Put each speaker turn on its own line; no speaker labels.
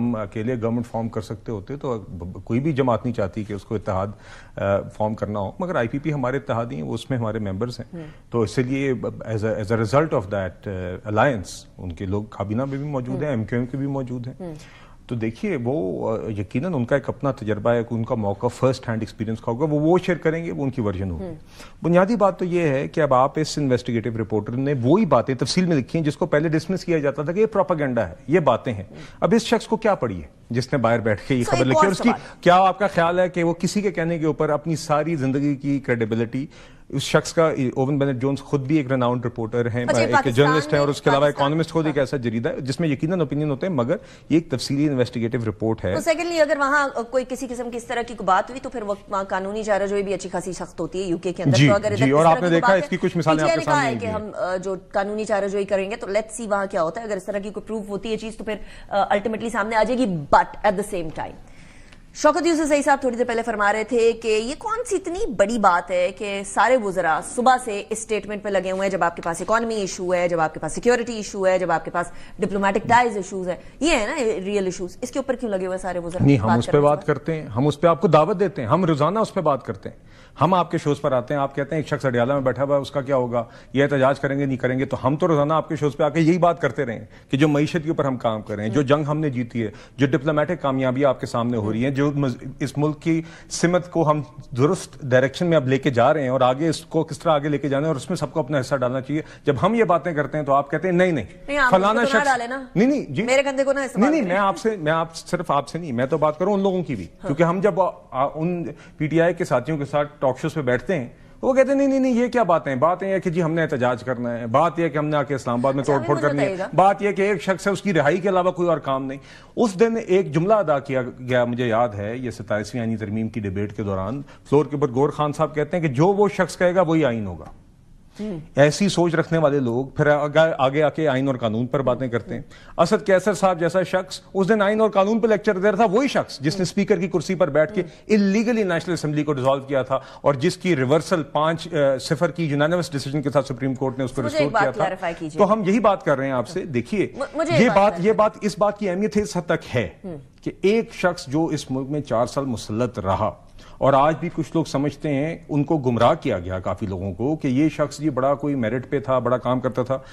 ہم اکیلے government form کر سکتے ہوتے تو کوئی بھی جماعت نہیں چاہتی کہ اس کو اتحاد فارم کرنا ہو، مگر آئی پی پی ہمارے اتحادی ہیں، وہ اس میں ہمارے ممبرز ہیں، تو اس لیے as a result of that alliance ان کے لوگ کابینہ میں بھی موجود ہیں، ایم کیو ایم کے بھی موجود ہیں. تو دیکھیے وہ یقیناً ان کا ایک اپنا تجربہ ہے، ان کا موقع فرسٹ ہینڈ ایکسپیرینس کا ہوگا، وہ شیئر کریں گے، وہ ان کی ورژن ہوگی. بنیادی بات تو یہ ہے کہ اب آپ اس انویسٹیگیٹو رپورٹر نے وہی باتیں تفصیل میں لکھی ہیں جس کو پہلے ڈسمس کیا جاتا تھا کہ یہ پروپیگنڈا ہے، یہ باتیں ہیں. اب اس شخص کو کیا پڑھی ہے جس نے باہر بیٹھ کے یہ خبر لکھی، اور اس کی کیا آپ کا خیال ہے کہ وہ کسی کے کہنے کے اوپر اپنی ساری زندگی کی کریڈیبلٹی اس شخص کا، اوون بینٹ جونز خود بھی ایک ریناؤنڈ رپورٹر ہیں، ایک جرنلسٹ ہیں، اور اس کے علاوہ اکانومسٹ خود ایک ایسا جریدہ ہے جس میں یقیناً اوپینین ہوتے ہیں، مگر یہ ایک تفصیلی انویسٹیگیٹو رپورٹ ہے.
تو سیکنڈلی اگر وہاں کوئی کسی قسم کی اس طرح کی بات ہوئی تو پھر وہاں قانونی چارہ جوئی بھی اچھی خاصی سخت ہوتی ہے یو کے کے اندر.
جی
تو اگر
جی، اور آپ نے دیکھا اس کی کچھ مثالیں آپ کے سامنے ہیں
کہ ہم جو قانونی چارہ جوئی کریں گے تو لیٹس سی وہاں کیا ہوتا ہے. اگر اس طرح کی کوئی پروف ہوتی ہے چیز تو پھر الٹیمیٹلی سامنے آ جائے گی. But at the same time Shaukat Yousafzai صاحب تھوڑی دیر پہلے فرما رہے تھے کہ یہ کون سی اتنی بڑی بات ہے کہ سارے وزراء صبح سے اس سٹیٹمنٹ پہ لگے ہوئے ہیں، جب آپ کے پاس اکانومی ایشو ہے، جب آپ کے پاس سیکیورٹی ایشو ہے، جب آپ کے پاس ڈپلومیٹک ٹائز ایشوز ہیں، یہ ہے نا ریئل ایشوز. اس کے اوپر کیوں لگے ہوئے سارے وزراء؟
نہیں، ہم اس پہ بات کرتے ہیں، ہم اس پہ آپ کو دعوت دیتے ہیں، ہم روزانہ اس پہ بات کرتے ہیں. ہم آپ کے شوز پر آتے ہیں، آپ کہتے ہیں ایک شخص اڈیالہ میں بیٹھا ہوا ہے، اس کا کیا ہوگا، یہ احتجاج کریں گے نہیں کریں گے. تو ہم تو روزانہ آپ کے شوز پہ آ کے یہی بات کرتے رہے ہیں کہ جو معیشت کے اوپر ہم کام کر رہے ہیں، جو جنگ ہم نے جیتی ہے، جو ڈپلومیٹک کامیابی آپ کے سامنے ہو رہی ہیں، جو اس ملک کی سمت کو ہم درست ڈائریکشن میں اب لے کے جا رہے ہیں، اور آگے اس کو کس طرح آگے لے کے جانا ہے، اور اس میں سب کو اپنا حصہ ڈالنا چاہیے. جب ہم یہ باتیں کرتے ہیں تو آپ کہتے ہیں نہیں فلانا شخص، نہیں جی
میرے کندھے کو نہ استعمال
نہیں، میں صرف آپ سے نہیں، میں تو بات کروں ان لوگوں کی بھی، کیونکہ ہم جب ان پی ٹی آئی کے ساتھیوں کے ساتھ ٹاک شوز پہ بیٹھتے ہیں وہ کہتے ہیں نہیں یہ کیا باتیں ہیں، بات یہ ہے کہ جی ہم نے احتجاج کرنا ہے، بات یہ ہے کہ ہم نے آ کے اسلام آباد میں توڑ پھوڑ کرنی ہے، بات یہ کہ ایک شخص ہے اس کی رہائی کے علاوہ کوئی اور کام نہیں. اس دن ایک جملہ ادا کیا گیا، مجھے یاد ہے، یہ 27ویں آئینی ترمیم کی ڈیبیٹ کے دوران فلور کے اوپر گور خان صاحب کہتے ہیں کہ جو وہ شخص کہے گا وہی آئین ہوگا. ایسی سوچ رکھنے والے لوگ پھر آگے آ کے آئین اور قانون پر باتیں کرتے ہیں. اسد کیسر صاحب جیسا شخص اس دن آئین اور قانون پر لیکچر دے رہا تھا، وہی شخص جس نے اسپیکر کی کرسی پر بیٹھ کے اللیگلی نیشنل اسمبلی کو ڈیزالو کیا تھا، اور جس کی ریورسل 5-0 کی یونانیمس ڈیسیجن کے ساتھ سپریم کورٹ نے اس کو ریسٹور کیا تھا. تو ہم یہی بات کر رہے ہیں آپ سے. دیکھیے اس بات کی اہمیت اس حد تک ہے کہ ایک شخص جو اس ملک میں 4 سال مسلط رہا، اور آج بھی کچھ لوگ سمجھتے ہیں، ان کو گمراہ کیا گیا کافی لوگوں کو کہ یہ شخص یہ بڑا کوئی میرٹ پہ تھا، بڑا کام کرتا تھا.